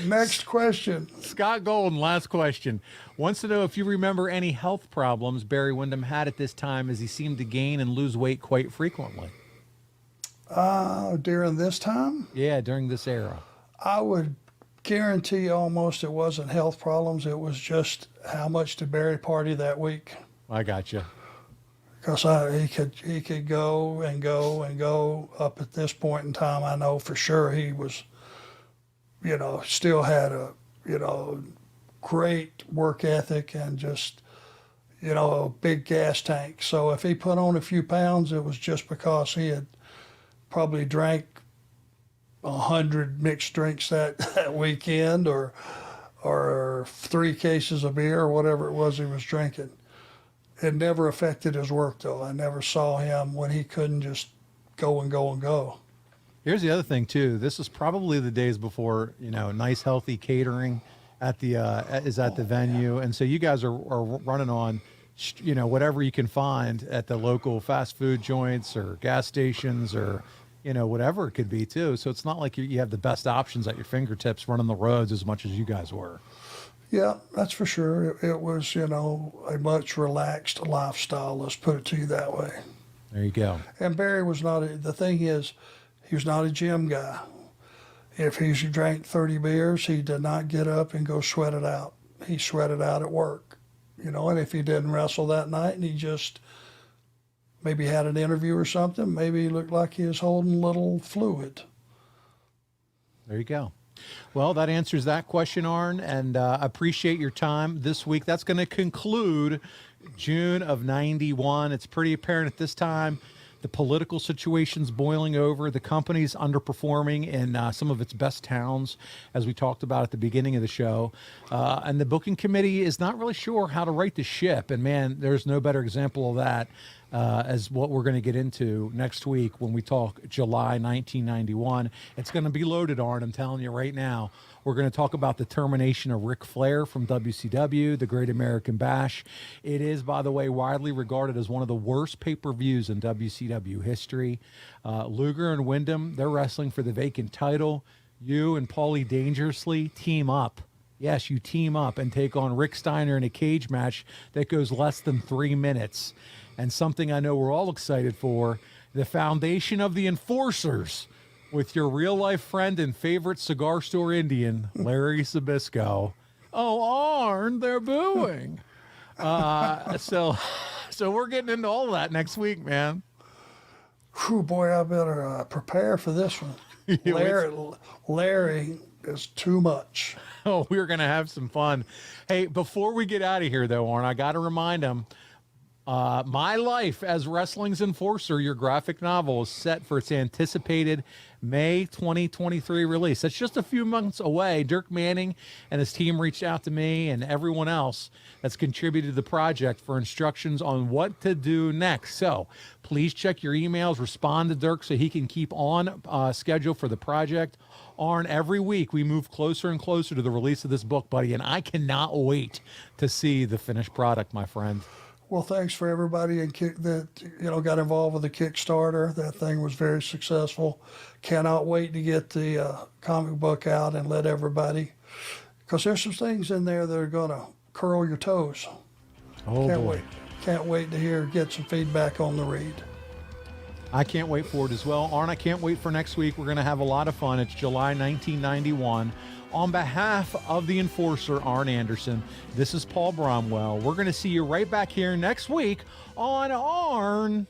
Next question. Scott Golden, last question. Wants to know if you remember any health problems Barry Windham had at this time, as he seemed to gain and lose weight quite frequently. During this time? Yeah, during this era. I would guarantee almost it wasn't health problems. It was just how much did Barry party that week. I got you. Because he could go and go and go. Up at this point in time, I know for sure he was, still had a, great work ethic and just, a big gas tank. So if he put on a few pounds, it was just because he had probably drank 100 mixed drinks that weekend or 3 cases of beer or whatever it was he was drinking. It never affected his work, though. I never saw him when he couldn't just go and go and go. Here's the other thing, too. This is probably the days before, nice, healthy catering at the venue. And so you guys are running on, whatever you can find at the local fast food joints or gas stations or, whatever it could be, too. So it's not like you have the best options at your fingertips running the roads as much as you guys were. Yeah, that's for sure. It was, a much relaxed lifestyle, let's put it to you that way. There you go. And Barry was the thing is, he was not a gym guy. If he drank 30 beers, he did not get up and go sweat it out. He sweated out at work, and if he didn't wrestle that night and he just maybe had an interview or something, maybe he looked like he was holding a little fluid. There you go. Well, that answers that question, Arn, and I appreciate your time this week. That's going to conclude June of 91. It's pretty apparent at this time the political situation's boiling over. The company's underperforming in some of its best towns, as we talked about at the beginning of the show. And the booking committee is not really sure how to right the ship. And, man, there's no better example of that as what we're going to get into next week when we talk July 1991. It's going to be loaded, Arn, I'm telling you right now. We're going to talk about the termination of Ric Flair from WCW, the Great American Bash. It is, by the way, widely regarded as one of the worst pay-per-views in WCW history. Luger and Windham, they're wrestling for the vacant title. You and Paulie Dangerously team up. Yes, you team up and take on Rick Steiner in a cage match that goes less than 3 minutes. And something I know we're all excited for, the foundation of the Enforcers, with your real-life friend and favorite cigar store Indian, Larry Sabisco. Oh, Arn, they're booing. So we're getting into all of that next week, man. Whew, boy, I better prepare for this one. Larry is too much. Oh, we're going to have some fun. Hey, before we get out of here, though, Arn, I got to remind him, My Life as Wrestling's Enforcer, your graphic novel, is set for its anticipated May 2023 release. That's just a few months away. Dirk Manning and his team reached out to me and everyone else that's contributed to the project for instructions on what to do next. So please check your emails, respond to Dirk so he can keep on schedule for the project. Arn, every week we move closer and closer to the release of this book, buddy, and I cannot wait to see the finished product, my friend. Well, thanks for everybody that got involved with the Kickstarter. That thing was very successful. Cannot wait to get the comic book out and let everybody, because there's some things in there that are going to curl your toes. Oh, Can't boy. wait. Can't wait to get some feedback on the read. I can't wait for it as well. Arn, I can't wait for next week. We're going to have a lot of fun. It's July 1991. On behalf of the Enforcer, Arn Anderson, this is Paul Bromwell. We're going to see you right back here next week on Arn